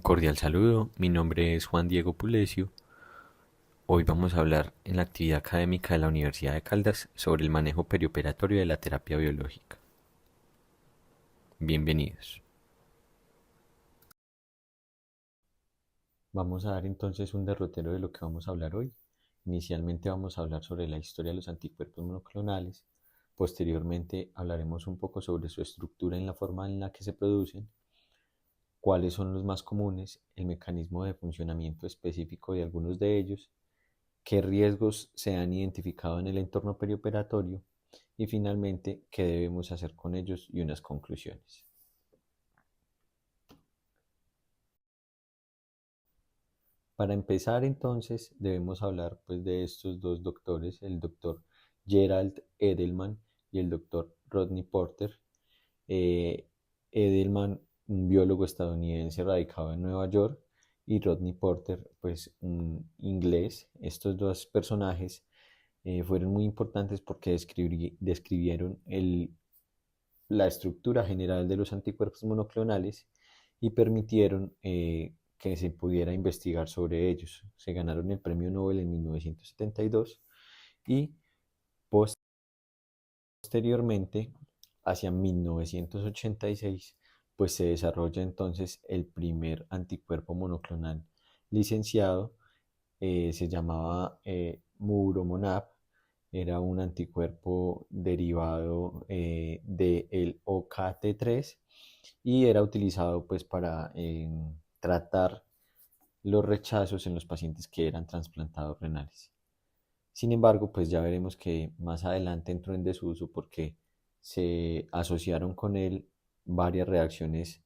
Un cordial saludo, mi nombre es Juan Diego Pulesio. Hoy vamos a hablar en la actividad académica de la Universidad de Caldas sobre el manejo perioperatorio de la terapia biológica. Bienvenidos. Vamos a dar entonces un derrotero de lo que vamos a hablar hoy. Inicialmente vamos a hablar sobre la historia de los anticuerpos monoclonales. Posteriormente hablaremos un poco sobre su estructura en la forma en la que se producen, cuáles son los más comunes, el mecanismo de funcionamiento específico de algunos de ellos, qué riesgos se han identificado en el entorno perioperatorio y finalmente qué debemos hacer con ellos y unas conclusiones. Para empezar entonces debemos hablar pues de estos dos doctores, el doctor Gerald Edelman y el doctor Rodney Porter. Eh, Edelman, un biólogo estadounidense radicado en Nueva York, y Rodney Porter, pues un inglés. Estos dos personajes fueron muy importantes porque describieron la estructura general de los anticuerpos monoclonales y permitieron que se pudiera investigar sobre ellos. Se ganaron el premio Nobel en 1972 y posteriormente, hacia 1986, pues se desarrolla entonces el primer anticuerpo monoclonal licenciado. Se llamaba Muromonab. Era un anticuerpo derivado del OKT3 y era utilizado pues para tratar los rechazos en los pacientes que eran trasplantados renales. Sin embargo, pues ya veremos que más adelante entró en desuso porque se asociaron con él varias reacciones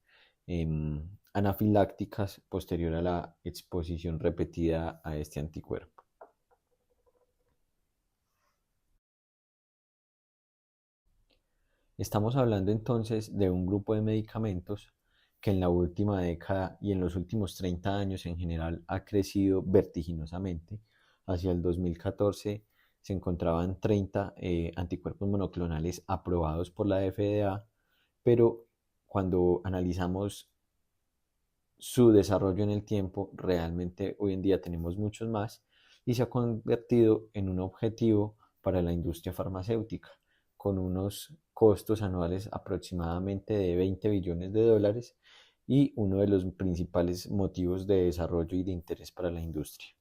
anafilácticas posterior a la exposición repetida a este anticuerpo. Estamos hablando entonces de un grupo de medicamentos que en la última década y en los últimos 30 años en general ha crecido vertiginosamente. Hacia el 2014 se encontraban 30 anticuerpos monoclonales aprobados por la FDA, pero cuando analizamos su desarrollo en el tiempo, realmente hoy en día tenemos muchos más y se ha convertido en un objetivo para la industria farmacéutica, con unos costos anuales aproximadamente de 20 billones de dólares y uno de los principales motivos de desarrollo y de interés para la industria.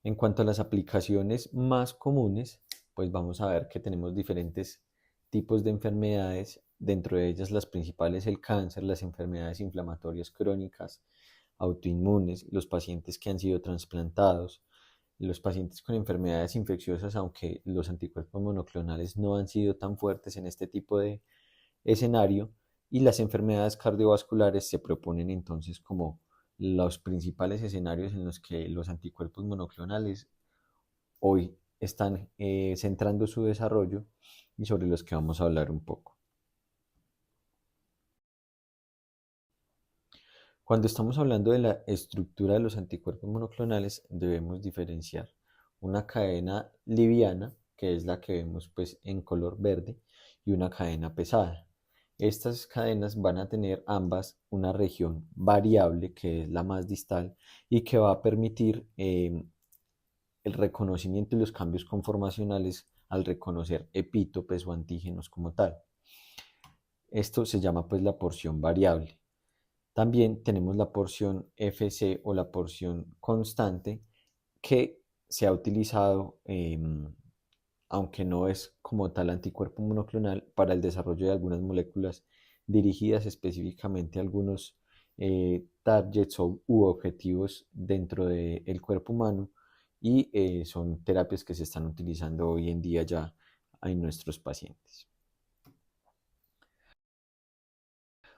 En cuanto a las aplicaciones más comunes, pues vamos a ver que tenemos diferentes tipos de enfermedades, dentro de ellas las principales el cáncer, las enfermedades inflamatorias crónicas, autoinmunes, los pacientes que han sido trasplantados, los pacientes con enfermedades infecciosas, aunque los anticuerpos monoclonales no han sido tan fuertes en este tipo de escenario, y las enfermedades cardiovasculares se proponen entonces como los principales escenarios en los que los anticuerpos monoclonales hoy están centrando su desarrollo y sobre los que vamos a hablar un poco. Cuando estamos hablando de la estructura de los anticuerpos monoclonales, debemos diferenciar una cadena liviana, que es la que vemos pues en color verde, y una cadena pesada. Estas cadenas van a tener ambas una región variable, que es la más distal, y que va a permitir el reconocimiento y los cambios conformacionales al reconocer epítopes o antígenos como tal. Esto se llama pues la porción variable. También tenemos la porción FC o la porción constante que se ha utilizado, aunque no es como tal anticuerpo monoclonal, para el desarrollo de algunas moléculas dirigidas específicamente a algunos targets u objetivos dentro del cuerpo humano y son terapias que se están utilizando hoy en día ya en nuestros pacientes.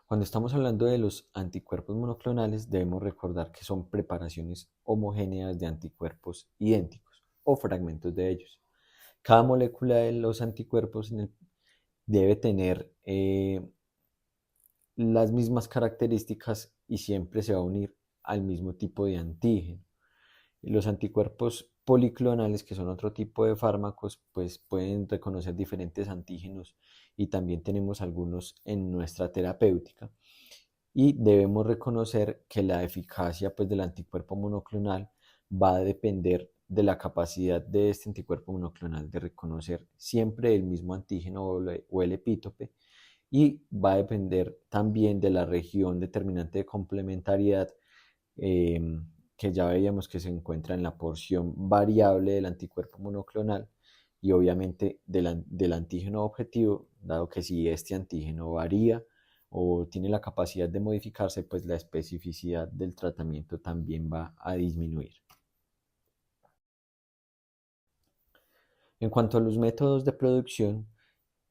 Cuando estamos hablando de los anticuerpos monoclonales, debemos recordar que son preparaciones homogéneas de anticuerpos idénticos o fragmentos de ellos. Cada molécula de los anticuerpos debe tener las mismas características y siempre se va a unir al mismo tipo de antígeno. Los anticuerpos policlonales, que son otro tipo de fármacos, pues pueden reconocer diferentes antígenos y también tenemos algunos en nuestra terapéutica. Y debemos reconocer que la eficacia pues, del anticuerpo monoclonal va a depender de la capacidad de este anticuerpo monoclonal de reconocer siempre el mismo antígeno o el epítope, y va a depender también de la región determinante de complementariedad, eh, que ya veíamos que se encuentra en la porción variable del anticuerpo monoclonal, y obviamente del antígeno objetivo, dado que si este antígeno varía o tiene la capacidad de modificarse, pues la especificidad del tratamiento también va a disminuir. En cuanto a los métodos de producción,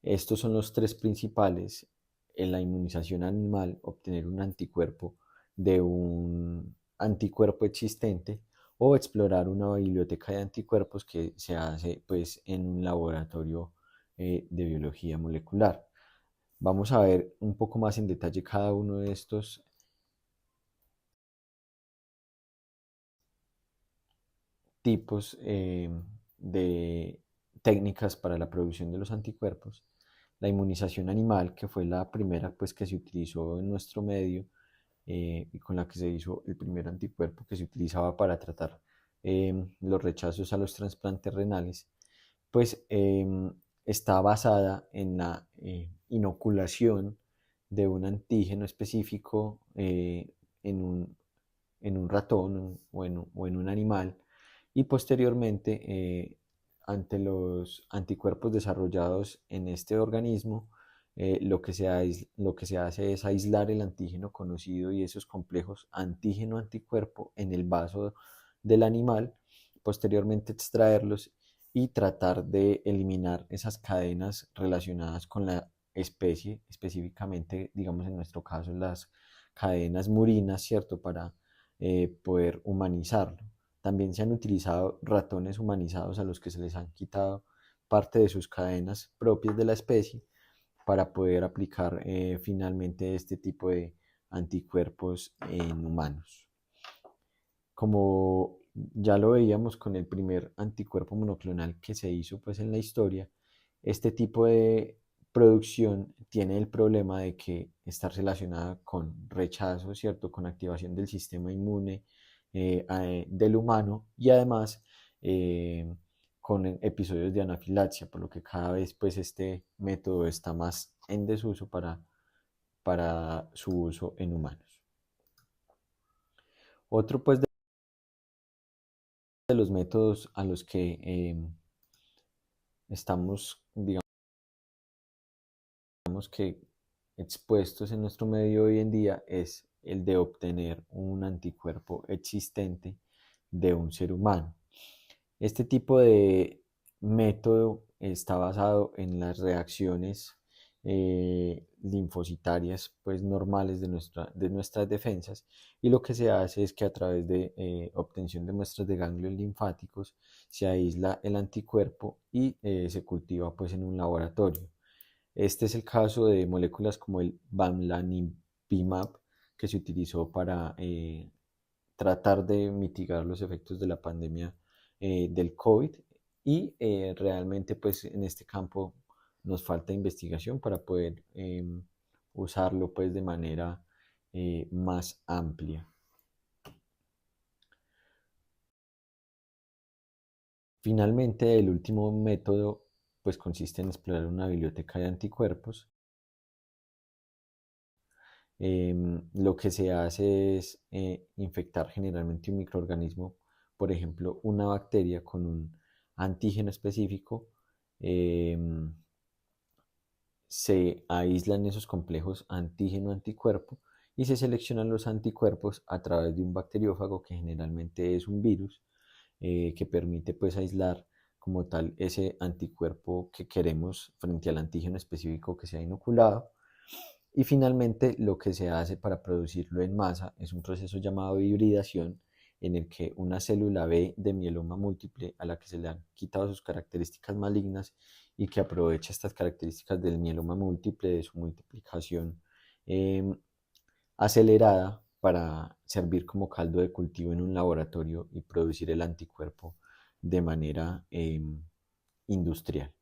estos son los tres principales. En la inmunización animal, obtener un anticuerpo de un anticuerpo existente, o explorar una biblioteca de anticuerpos que se hace pues, en un laboratorio de biología molecular. Vamos a ver un poco más en detalle cada uno de estos tipos de técnicas para la producción de los anticuerpos. La inmunización animal, que fue la primera pues, que se utilizó en nuestro medio, y con la que se hizo el primer anticuerpo que se utilizaba para tratar los rechazos a los trasplantes renales, pues está basada en la inoculación de un antígeno específico en un ratón o en un animal, y posteriormente, ante los anticuerpos desarrollados en este organismo, lo que se hace es aislar el antígeno conocido y esos complejos antígeno-anticuerpo en el vaso del animal, posteriormente extraerlos y tratar de eliminar esas cadenas relacionadas con la especie, específicamente, digamos en nuestro caso, las cadenas murinas, ¿cierto? Para poder humanizarlo. También se han utilizado ratones humanizados a los que se les han quitado parte de sus cadenas propias de la especie para poder aplicar finalmente este tipo de anticuerpos en humanos. Como ya lo veíamos con el primer anticuerpo monoclonal que se hizo pues, en la historia, este tipo de producción tiene el problema de que está relacionada con rechazo, ¿cierto? Con activación del sistema inmune del humano, y además eh, con episodios de anafilaxia, por lo que cada vez pues, este método está más en desuso para su uso en humanos. Otro pues, de los métodos a los que estamos, digamos que expuestos en nuestro medio hoy en día, es el de obtener un anticuerpo existente de un ser humano. Este tipo de método está basado en las reacciones linfocitarias pues, normales de nuestras defensas, y lo que se hace es que a través de obtención de muestras de ganglios linfáticos se aísla el anticuerpo y se cultiva pues, en un laboratorio. Este es el caso de moléculas como el bamlanivimab, que se utilizó para tratar de mitigar los efectos de la pandemia del COVID, y realmente pues en este campo nos falta investigación para poder usarlo pues de manera más amplia. Finalmente, el último método pues consiste en explorar una biblioteca de anticuerpos. Lo que se hace es infectar generalmente un microorganismo, por ejemplo, una bacteria con un antígeno específico. em, Se aíslan esos complejos antígeno-anticuerpo y se seleccionan los anticuerpos a través de un bacteriófago, que generalmente es un virus, que permite pues aislar como tal ese anticuerpo que queremos frente al antígeno específico que se ha inoculado. Y finalmente, lo que se hace para producirlo en masa es un proceso llamado hibridación, en el que una célula B de mieloma múltiple, a la que se le han quitado sus características malignas y que aprovecha estas características del mieloma múltiple, de su multiplicación eh, acelerada, para servir como caldo de cultivo en un laboratorio y producir el anticuerpo de manera industrial.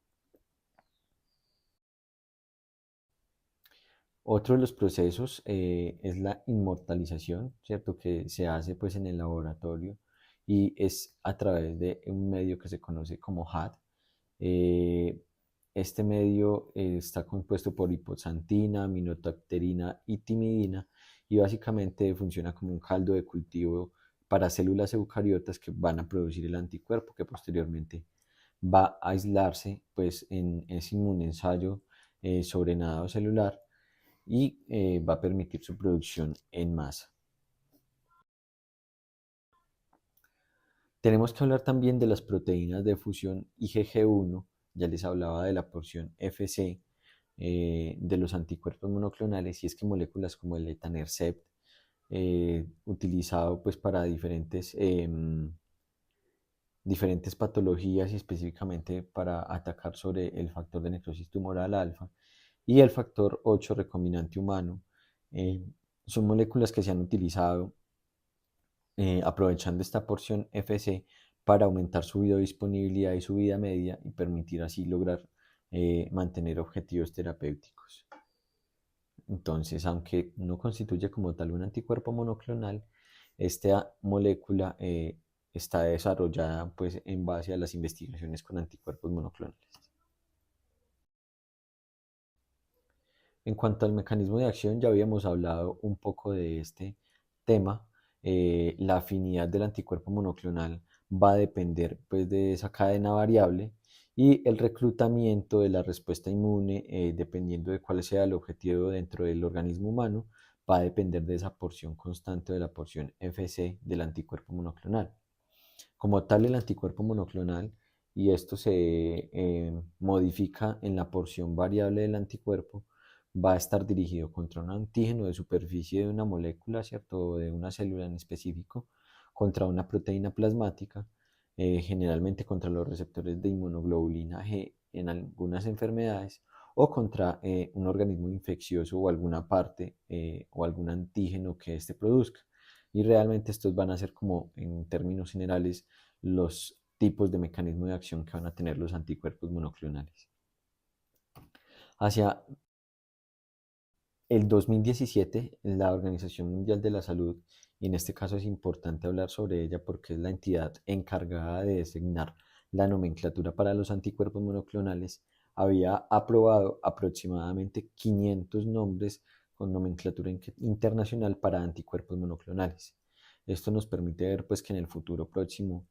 Otro de los procesos es la inmortalización, ¿cierto? Que se hace pues en el laboratorio y es a través de un medio que se conoce como HAT. Eh, este medio está compuesto por hipoxantina, aminobacterina y timidina y básicamente funciona como un caldo de cultivo para células eucariotas que van a producir el anticuerpo que posteriormente va a aislarse pues en ese inmunensayo sobrenadado celular y va a permitir su producción en masa. Tenemos que hablar también de las proteínas de fusión IgG1, ya les hablaba de la porción FC, de los anticuerpos monoclonales, y es que moléculas como el etanercept, utilizado pues para diferentes patologías y específicamente para atacar sobre el factor de necrosis tumoral alfa y el factor 8 recombinante humano, eh, son moléculas que se han utilizado aprovechando esta porción FC para aumentar su biodisponibilidad y su vida media y permitir así lograr mantener objetivos terapéuticos. Entonces, aunque no constituye como tal un anticuerpo monoclonal, esta molécula está desarrollada pues, en base a las investigaciones con anticuerpos monoclonales. En cuanto al mecanismo de acción, ya habíamos hablado un poco de este tema. La afinidad del anticuerpo monoclonal va a depender pues, de esa cadena variable y el reclutamiento de la respuesta inmune, dependiendo de cuál sea el objetivo dentro del organismo humano, va a depender de esa porción constante de la porción FC del anticuerpo monoclonal. Como tal, el anticuerpo monoclonal, y esto se modifica en la porción variable del anticuerpo, va a estar dirigido contra un antígeno de superficie de una molécula, ¿cierto? O de una célula en específico, contra una proteína plasmática, generalmente contra los receptores de inmunoglobulina G en algunas enfermedades, o contra un organismo infeccioso o alguna parte o algún antígeno que éste produzca. Y realmente estos van a ser como, en términos generales, los tipos de mecanismo de acción que van a tener los anticuerpos monoclonales. Hacia el 2017, la Organización Mundial de la Salud, y en este caso es importante hablar sobre ella porque es la entidad encargada de designar la nomenclatura para los anticuerpos monoclonales, había aprobado aproximadamente 500 nombres con nomenclatura internacional para anticuerpos monoclonales. Esto nos permite ver pues, que en el futuro próximo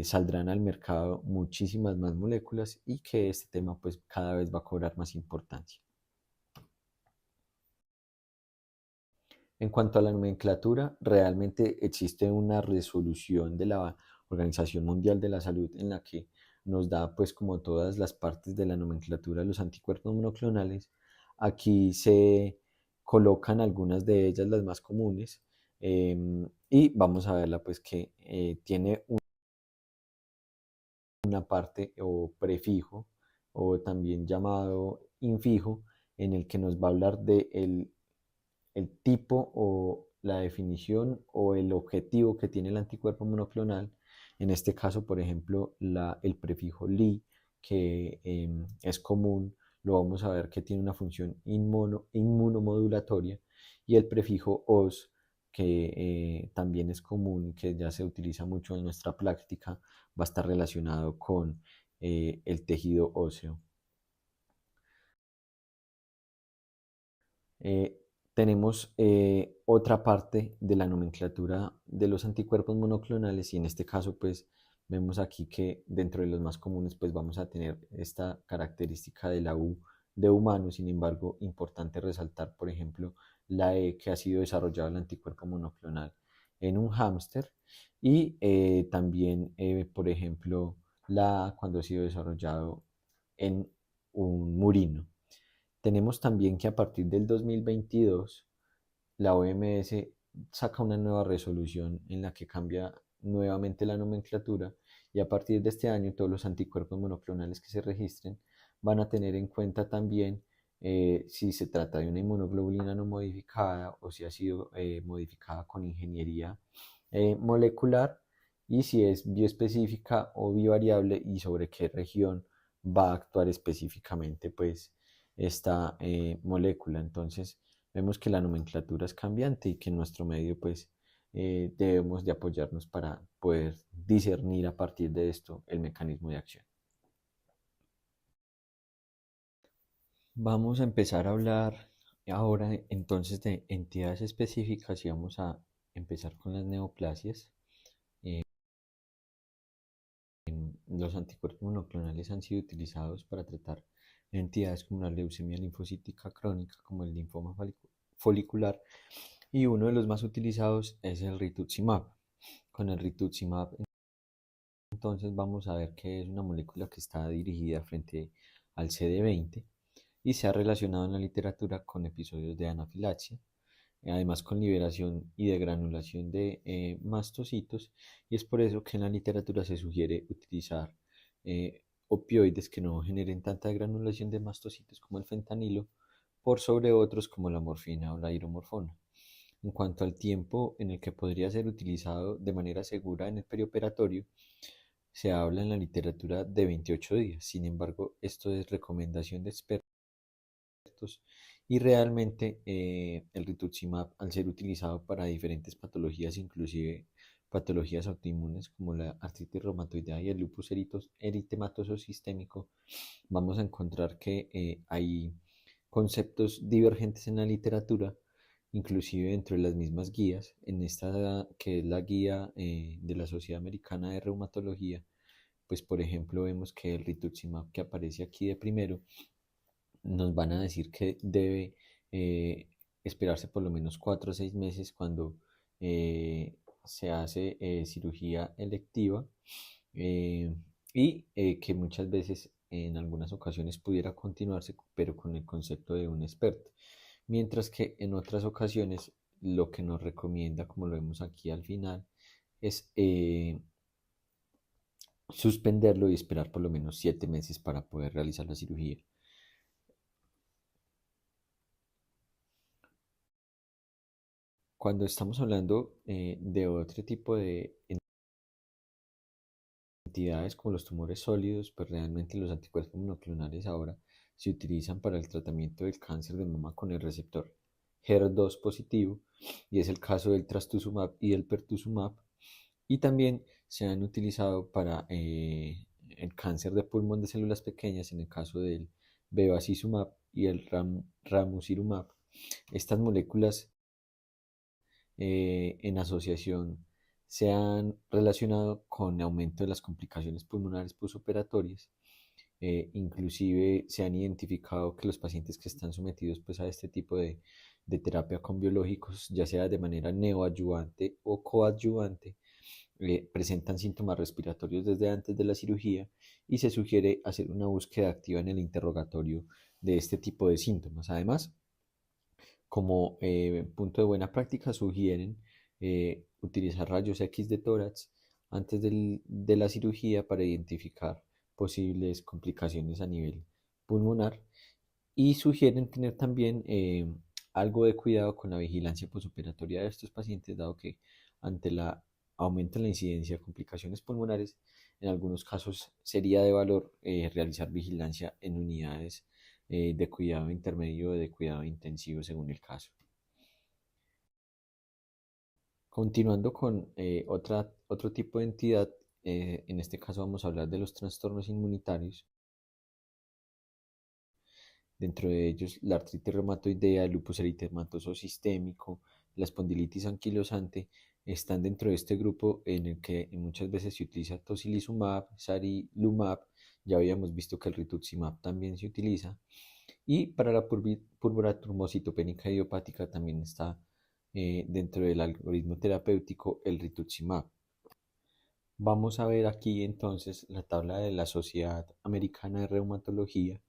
saldrán al mercado muchísimas más moléculas y que este tema pues, cada vez va a cobrar más importancia. En cuanto a la nomenclatura, realmente existe una resolución de la Organización Mundial de la Salud en la que nos da pues como todas las partes de la nomenclatura de los anticuerpos monoclonales. Aquí se colocan algunas de ellas, las más comunes, y vamos a verla pues que tiene una parte o prefijo o también llamado infijo en el que nos va a hablar de el tipo o la definición o el objetivo que tiene el anticuerpo monoclonal. En este caso, por ejemplo, el prefijo Li, que es común, lo vamos a ver que tiene una función inmunomodulatoria, y el prefijo OS, que también es común y que ya se utiliza mucho en nuestra práctica, va a estar relacionado con el tejido óseo. Eh, Tenemos otra parte de la nomenclatura de los anticuerpos monoclonales y en este caso pues vemos aquí que dentro de los más comunes pues vamos a tener esta característica de la U de humano. Sin embargo, importante resaltar por ejemplo la E, que ha sido desarrollado el anticuerpo monoclonal en un hámster, y también por ejemplo la A cuando ha sido desarrollado en un murino. Tenemos también que a partir del 2022 la OMS saca una nueva resolución en la que cambia nuevamente la nomenclatura, y a partir de este año todos los anticuerpos monoclonales que se registren van a tener en cuenta también si se trata de una inmunoglobulina no modificada o si ha sido modificada con ingeniería molecular, y si es bioespecífica o bivariable y sobre qué región va a actuar específicamente pues esta molécula. Entonces vemos que la nomenclatura es cambiante y que en nuestro medio pues debemos de apoyarnos para poder discernir a partir de esto el mecanismo de acción. Vamos a empezar a hablar ahora entonces de entidades específicas y vamos a empezar con las neoplasias. Los anticuerpos monoclonales han sido utilizados para tratar entidades como la leucemia linfocítica crónica, como el linfoma folicular, y uno de los más utilizados es el rituximab. Con el rituximab, entonces vamos a ver que es una molécula que está dirigida frente al CD20 y se ha relacionado en la literatura con episodios de anafilaxia, además con liberación y degranulación de mastocitos, y es por eso que en la literatura se sugiere utilizar opioides que no generen tanta degranulación de mastocitos como el fentanilo, por sobre otros como la morfina o la hidromorfona. En cuanto al tiempo en el que podría ser utilizado de manera segura en el perioperatorio, se habla en la literatura de 28 días. Sin embargo, esto es recomendación de expertos y realmente el rituximab, al ser utilizado para diferentes patologías, inclusive patologías autoinmunes como la artritis reumatoidea y el lupus eritematoso sistémico, vamos a encontrar que hay conceptos divergentes en la literatura, inclusive dentro de las mismas guías. En esta que es la guía de la Sociedad Americana de Reumatología, pues por ejemplo vemos que el rituximab que aparece aquí de primero nos van a decir que debe esperarse por lo menos 4 o 6 meses cuando se hace cirugía electiva, eh, y que muchas veces en algunas ocasiones pudiera continuarse, pero con el concepto de un experto. Mientras que en otras ocasiones lo que nos recomienda, como lo vemos aquí al final, es suspenderlo y esperar por lo menos 7 meses para poder realizar la cirugía. Cuando estamos hablando de otro tipo de entidades como los tumores sólidos, pues realmente los anticuerpos monoclonales ahora se utilizan para el tratamiento del cáncer de mama con el receptor HER2 positivo, y es el caso del trastuzumab y del pertuzumab, y también se han utilizado para el cáncer de pulmón de células pequeñas en el caso del bevacizumab y el ramucirumab. Estas moléculas en asociación se han relacionado con aumento de las complicaciones pulmonares posoperatorias. Inclusive se han identificado que los pacientes que están sometidos pues, a este tipo de terapia con biológicos, ya sea de manera neoadyuvante o coadyuvante, presentan síntomas respiratorios desde antes de la cirugía, y se sugiere hacer una búsqueda activa en el interrogatorio de este tipo de síntomas. Además, como punto de buena práctica sugieren utilizar rayos X de tórax antes de la cirugía para identificar posibles complicaciones a nivel pulmonar, y sugieren tener también algo de cuidado con la vigilancia posoperatoria de estos pacientes, dado que ante la aumento en la incidencia de complicaciones pulmonares, en algunos casos sería de valor realizar vigilancia en unidades de cuidado intermedio o de cuidado intensivo según el caso. Continuando con otro tipo de entidad, en este caso vamos a hablar de los trastornos inmunitarios. Dentro de ellos, la artritis reumatoidea, el lupus eritematoso sistémico, la espondilitis anquilosante están dentro de este grupo en el que muchas veces se utiliza tocilizumab, sarilumab. Ya habíamos visto que el rituximab también se utiliza. Y para la púrpura trombocitopénica idiopática también está dentro del algoritmo terapéutico el rituximab. Vamos a ver aquí entonces la tabla de la Sociedad Americana de Reumatología,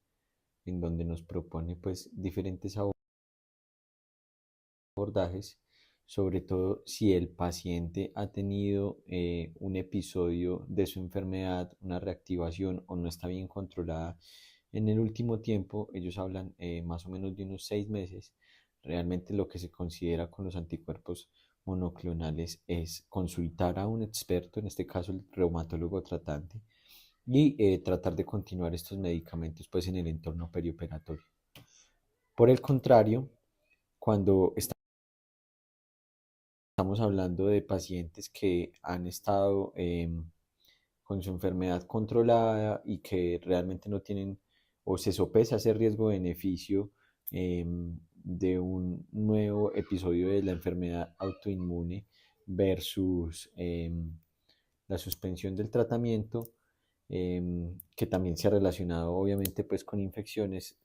en donde nos propone pues diferentes abordajes, sobre todo si el paciente ha tenido un episodio de su enfermedad, una reactivación o no está bien controlada en el último tiempo. Ellos hablan más o menos de unos 6 meses. Realmente lo que se considera con los anticuerpos monoclonales es consultar a un experto, en este caso el reumatólogo tratante, y tratar de continuar estos medicamentos pues en el entorno perioperatorio. Por el contrario, cuando estamos hablando de pacientes que han estado con su enfermedad controlada y que realmente no tienen o se sopesa ese riesgo-beneficio de un nuevo episodio de la enfermedad autoinmune versus la suspensión del tratamiento, que también se ha relacionado obviamente pues con infecciones.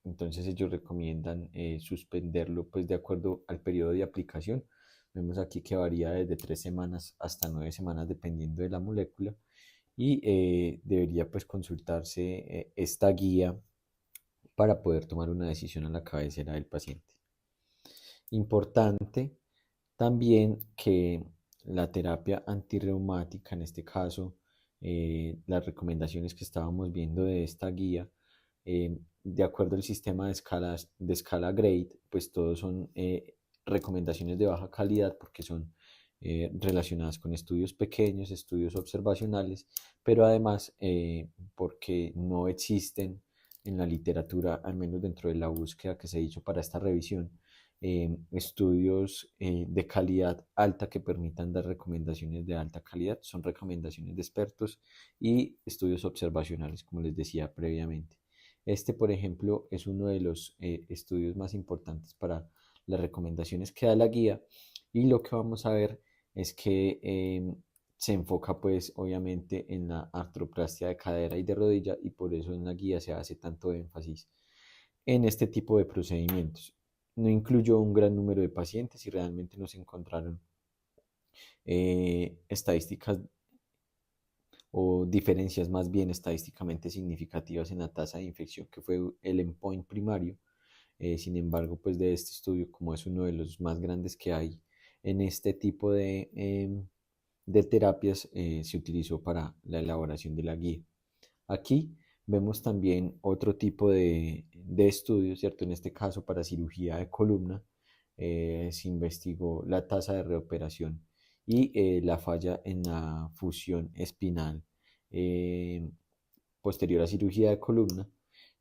Entonces ellos recomiendan suspenderlo pues de acuerdo al periodo de aplicación. Vemos aquí que varía desde 3 semanas hasta 9 semanas dependiendo de la molécula y debería pues consultarse esta guía para poder tomar una decisión a la cabecera del paciente. Importante también que la terapia antirreumática, en este caso, las recomendaciones que estábamos viendo de esta guía, de acuerdo al sistema de escala GRADE, pues todos son recomendaciones de baja calidad porque son relacionadas con estudios pequeños, estudios observacionales, pero además porque no existen en la literatura, al menos dentro de la búsqueda que se hizo para esta revisión, estudios de calidad alta que permitan dar recomendaciones de alta calidad. Son recomendaciones de expertos y estudios observacionales, como les decía previamente. Este, por ejemplo, es uno de los estudios más importantes para las recomendaciones que da la guía y lo que vamos a ver es que se enfoca pues obviamente en la artroplastia de cadera y de rodilla y por eso en la guía se hace tanto énfasis en este tipo de procedimientos. No incluyó un gran número de pacientes y realmente no se encontraron estadísticas o diferencias más bien estadísticamente significativas en la tasa de infección, que fue el endpoint primario. Sin embargo, pues de este estudio, como es uno de los más grandes que hay en este tipo de terapias, se utilizó para la elaboración de la guía. Aquí vemos también otro tipo de estudios, ¿cierto? En este caso, para cirugía de columna, se investigó la tasa de reoperación y la falla en la fusión espinal eh, posterior a cirugía de columna.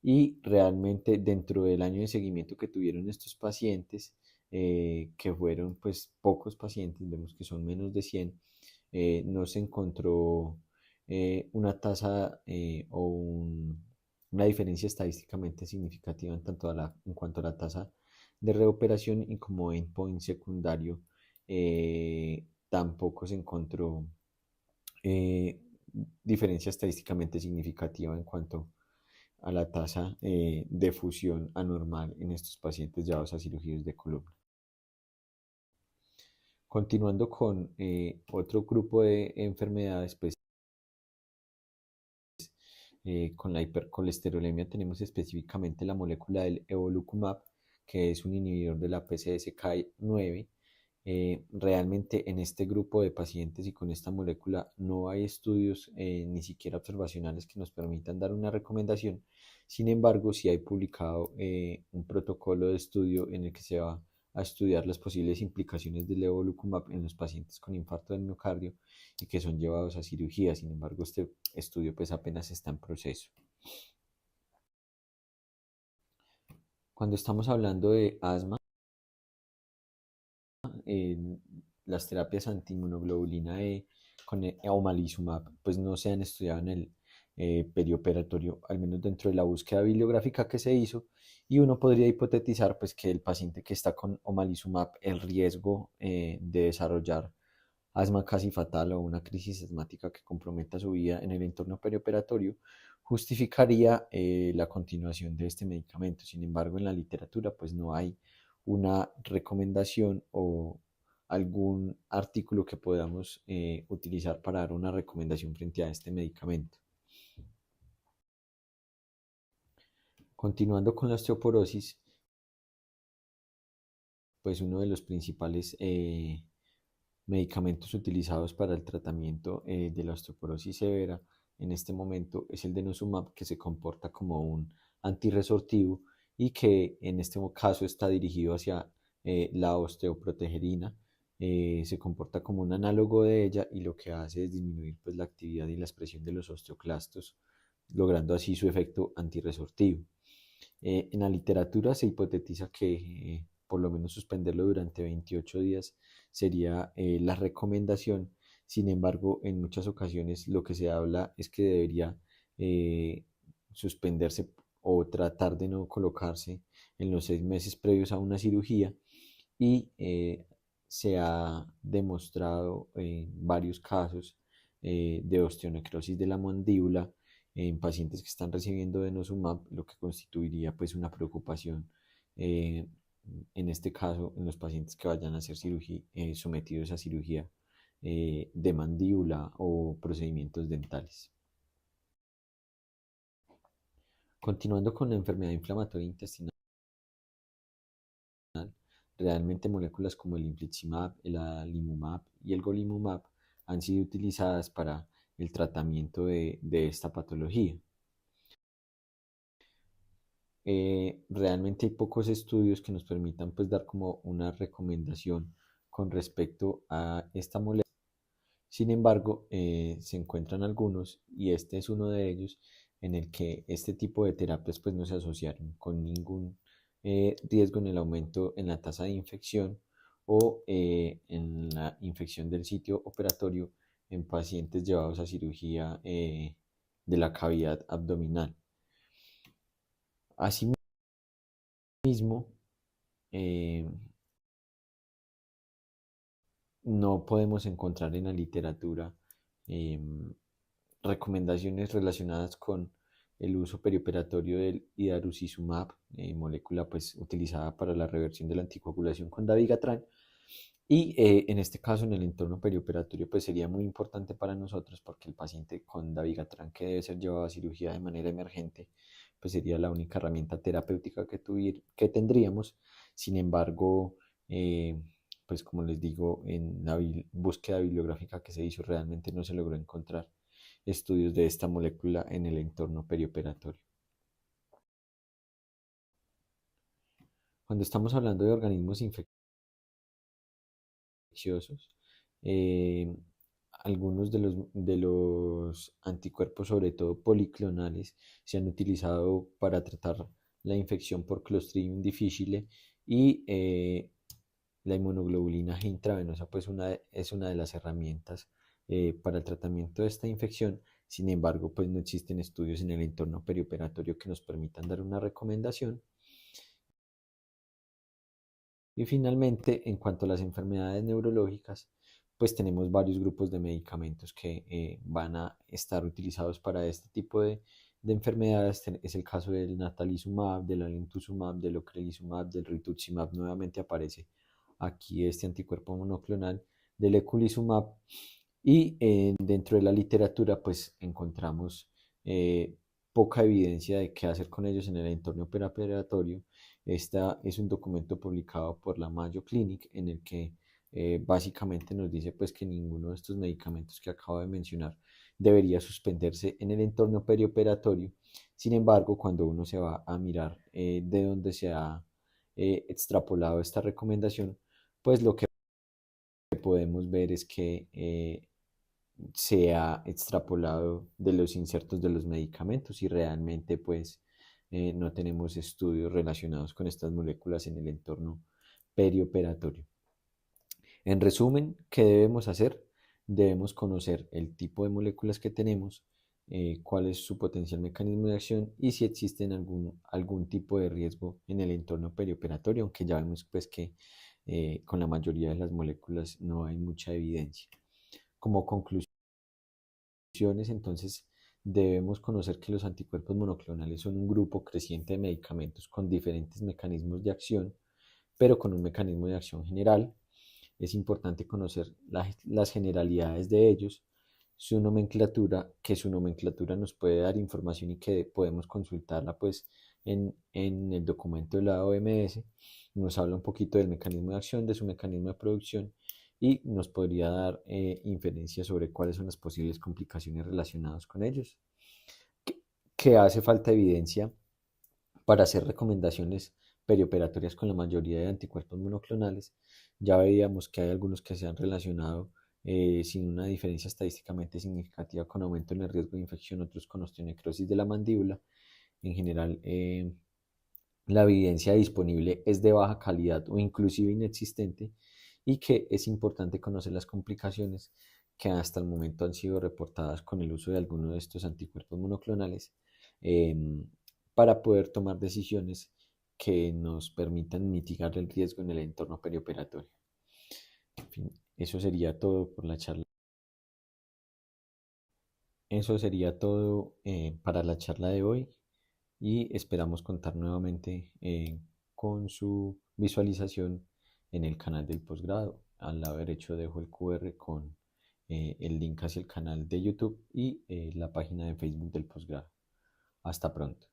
Y realmente dentro del año de seguimiento que tuvieron estos pacientes, que fueron pues pocos pacientes, vemos que son menos de 100, no se encontró una tasa una diferencia estadísticamente significativa en cuanto a la tasa de reoperación y como endpoint secundario tampoco se encontró eh, diferencia estadísticamente significativa en cuanto a la tasa de fusión anormal en estos pacientes llevados a cirugías de columna. Continuando con otro grupo de enfermedades, pues con la hipercolesterolemia tenemos específicamente la molécula del evolucumab, que es un inhibidor de la PCSK9. Realmente en este grupo de pacientes y con esta molécula no hay estudios ni siquiera observacionales que nos permitan dar una recomendación. Sin embargo, sí hay publicado un protocolo de estudio en el que se va a estudiar las posibles implicaciones del evolucumab en los pacientes con infarto del miocardio y que son llevados a cirugía. Sin embargo, este estudio pues apenas está en proceso. Cuando estamos hablando de asma, en las terapias antiinmunoglobulina E con omalizumab pues no se han estudiado en el perioperatorio, al menos dentro de la búsqueda bibliográfica que se hizo, y uno podría hipotetizar pues que el paciente que está con omalizumab, el riesgo de desarrollar asma casi fatal o una crisis asmática que comprometa su vida en el entorno perioperatorio, justificaría la continuación de este medicamento. Sin embargo, en la literatura pues no hay una recomendación o algún artículo que podamos utilizar para dar una recomendación frente a este medicamento. Continuando con la osteoporosis, pues uno de los principales medicamentos utilizados para el tratamiento de la osteoporosis severa en este momento es el denosumab, que se comporta como un antirresortivo y que en este caso está dirigido hacia la osteoprotegerina se comporta como un análogo de ella y lo que hace es disminuir pues, la actividad y la expresión de los osteoclastos, logrando así su efecto antirresortivo. En la literatura se hipotetiza que por lo menos suspenderlo durante 28 días sería la recomendación. Sin embargo, en muchas ocasiones lo que se habla es que debería eh, suspenderse o tratar de no colocarse en los 6 meses previos a una cirugía y se ha demostrado en varios casos de osteonecrosis de la mandíbula en pacientes que están recibiendo denosumab, lo que constituiría pues una preocupación eh, en este caso en los pacientes que vayan a ser sometidos a cirugía de mandíbula o procedimientos dentales. Continuando con la enfermedad inflamatoria intestinal, realmente moléculas como el infliximab, el adalimumab y el golimumab han sido utilizadas para el tratamiento de esta patología. Realmente hay pocos estudios que nos permitan pues dar como una recomendación con respecto a esta molécula. Sin embargo, se encuentran algunos y este es uno de ellos en el que este tipo de terapias pues no se asociaron con ningún riesgo en el aumento en la tasa de infección o en la infección del sitio operatorio en pacientes llevados a cirugía de la cavidad abdominal. Asimismo, eh, no podemos encontrar en la literatura em, recomendaciones relacionadas con el uso perioperatorio del idarucizumab, molécula pues utilizada para la reversión de la anticoagulación con dabigatran. Y en este caso, en el entorno perioperatorio, pues sería muy importante para nosotros porque el paciente con dabigatran que debe ser llevado a cirugía de manera emergente, pues sería la única herramienta terapéutica que tendríamos. Sin embargo, pues como les digo, en la búsqueda bibliográfica que se hizo realmente no se logró encontrar estudios de esta molécula en el entorno perioperatorio. Cuando estamos hablando de organismos infecciosos, eh, algunos de los anticuerpos, sobre todo policlonales, se han utilizado para tratar la infección por Clostridium difficile y la inmunoglobulina G intravenosa pues es una de las herramientas para el tratamiento de esta infección. Sin embargo, pues no existen estudios en el entorno perioperatorio que nos permitan dar una recomendación. Y finalmente, en cuanto a las enfermedades neurológicas, pues tenemos varios grupos de medicamentos que van a estar utilizados para este tipo de enfermedades. Es el caso del natalizumab, del alemtuzumab, del ocrelizumab, del rituximab. Nuevamente aparece aquí este anticuerpo monoclonal del eculizumab. Y dentro de la literatura, pues encontramos poca evidencia de qué hacer con ellos en el entorno preoperatorio. Esta es un documento publicado por la Mayo Clinic en el que básicamente nos dice pues que ninguno de estos medicamentos que acabo de mencionar debería suspenderse en el entorno perioperatorio. Sin embargo, cuando uno se va a mirar de dónde se ha extrapolado esta recomendación, pues lo que podemos ver es que se ha extrapolado de los insertos de los medicamentos y realmente pues no tenemos estudios relacionados con estas moléculas en el entorno perioperatorio. En resumen, ¿qué debemos hacer? Debemos conocer el tipo de moléculas que tenemos, cuál es su potencial mecanismo de acción y si existen algún tipo de riesgo en el entorno perioperatorio, aunque ya vemos pues que con la mayoría de las moléculas no hay mucha evidencia. Como conclusión, entonces, debemos conocer que los anticuerpos monoclonales son un grupo creciente de medicamentos con diferentes mecanismos de acción, pero con un mecanismo de acción general. Es importante conocer las generalidades de ellos, que su nomenclatura nos puede dar información y que podemos consultarla pues en el documento de la OMS. Nos habla un poquito del mecanismo de acción, de su mecanismo de producción y nos podría dar inferencias sobre cuáles son las posibles complicaciones relacionadas con ellos. Que hace falta evidencia para hacer recomendaciones perioperatorias con la mayoría de anticuerpos monoclonales, ya veíamos que hay algunos que se han relacionado sin una diferencia estadísticamente significativa con aumento en el riesgo de infección, otros con osteonecrosis de la mandíbula. En general, la evidencia disponible es de baja calidad o inclusive inexistente y que es importante conocer las complicaciones que hasta el momento han sido reportadas con el uso de alguno de estos anticuerpos monoclonales em, para poder tomar decisiones que nos permitan mitigar el riesgo en el entorno perioperatorio. En fin, eso sería todo por la charla. Eso sería todo para la charla de hoy y esperamos contar nuevamente con su visualización en el canal del posgrado. Al lado derecho dejo el QR con el link hacia el canal de YouTube y la página de Facebook del posgrado. Hasta pronto.